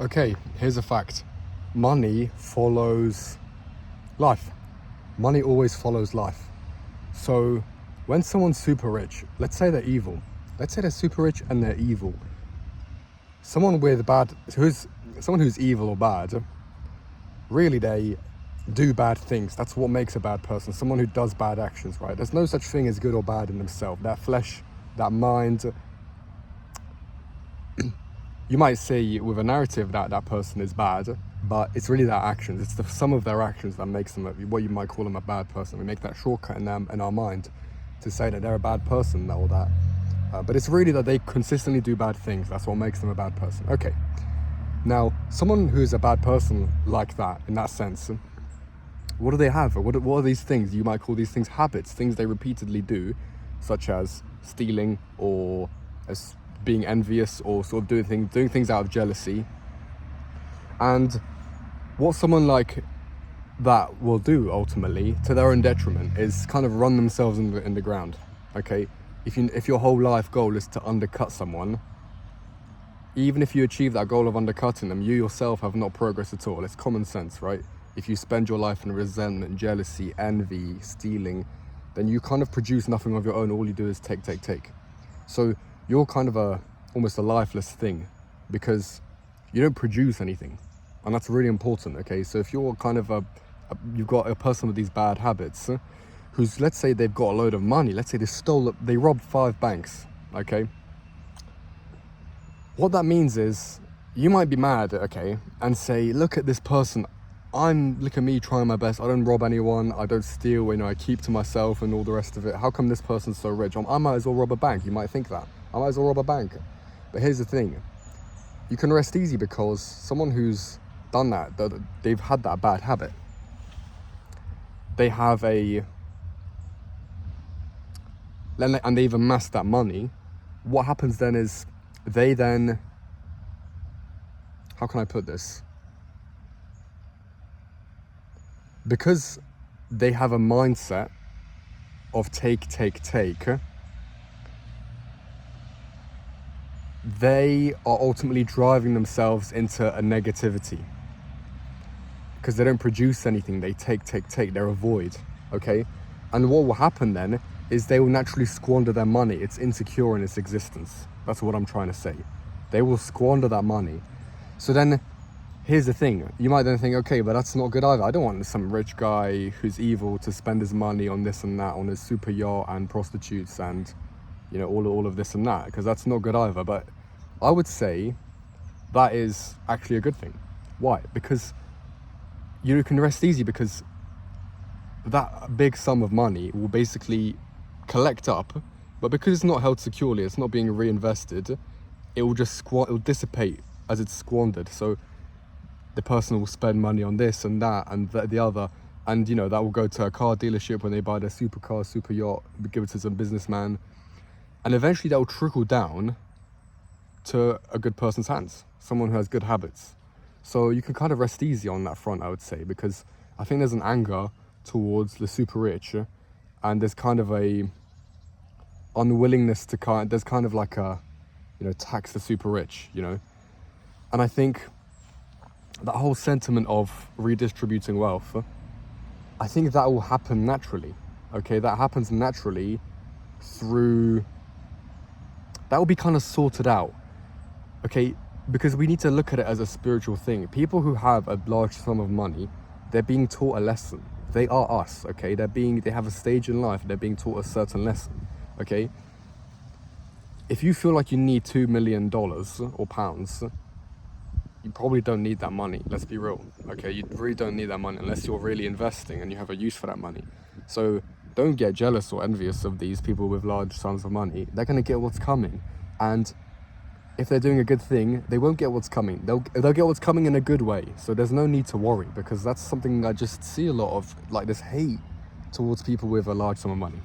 Okay, here's a fact. Money follows life. Money always follows life. So when someone's super rich, let's say they're evil. Let's say they're super rich and they're evil. Someone who's evil or bad, really they do bad things. That's what makes a bad person. Someone who does bad actions, right? There's no such thing as good or bad in themselves. That flesh, that mind, you might say with a narrative that that person is bad, but it's really their actions. It's the sum of their actions that makes them what you might call them a bad person. We make that shortcut in our mind to say that they're a bad person or that. But it's really that they consistently do bad things. That's what makes them a bad person. Okay. Now, someone who's a bad person like that, in that sense, what do they have? What are these things? You might call these things habits, things they repeatedly do, such as stealing or as being envious or sort of doing things out of jealousy. And what someone like that will do ultimately, to their own detriment, is kind of run themselves in the ground. Okay, if your whole life goal is to undercut someone, even if you achieve that goal of undercutting them, you yourself have not progressed at all. It's common sense, right? If you spend your life in resentment, jealousy, envy, stealing, then you kind of produce nothing of your own. All you do is take. So you're kind of almost a lifeless thing because you don't produce anything. And that's really important, okay? So if you're kind of you've got a person with these bad habits who's, let's say they've got a load of money, let's say they robbed 5 banks, okay? What that means is you might be mad, okay, and say, look at this person. Look at me trying my best. I don't rob anyone. I don't steal. I keep to myself and all the rest of it. How come this person's so rich? I might as well rob a bank. You might think that. I might as well rob a bank. But here's the thing. You can rest easy because someone who's done that, they've had that bad habit. They have and they've amassed that money. What happens then is how can I put this? Because they have a mindset of take, they are ultimately driving themselves into a negativity. Because they don't produce anything, they take, they're a void, okay? And what will happen then is they will naturally squander their money. It's insecure in its existence. That's what I'm trying to say. They will squander that money. So then, here's the thing. You might then think, okay, but that's not good either. I don't want some rich guy who's evil to spend his money on this and that, on his super yacht and prostitutes and, all of this and that, because that's not good either. But I would say that is actually a good thing. Why? Because you can rest easy because that big sum of money will basically collect up, but because it's not held securely, it's not being reinvested, it will just it will dissipate as it's squandered. So the person will spend money on this and that and the other, and that will go to a car dealership when they buy their supercar, super yacht, give it to some businessman, and eventually that will trickle down to a good person's hands, someone who has good habits. So you can kind of rest easy on that front, I would say, because I think there's an anger towards the super rich, and there's kind of a unwillingness to there's kind of like a, tax the super rich, and I think that whole sentiment of redistributing wealth, I think that will happen naturally, okay? That happens naturally that will be kind of sorted out, okay? Because we need to look at it as a spiritual thing. People who have a large sum of money, they're being taught a lesson. They are us, okay? They have a stage in life, they're being taught a certain lesson, okay? If you feel like you need $2 million or pounds, you probably don't need that money, let's be real, okay? You really don't need that money unless you're really investing and you have a use for that money. So don't get jealous or envious of these people with large sums of money. They're going to get what's coming. And if they're doing a good thing, they won't get what's coming. They'll get what's coming in a good way. So there's no need to worry, because that's something I just see a lot of, like this hate towards people with a large sum of money.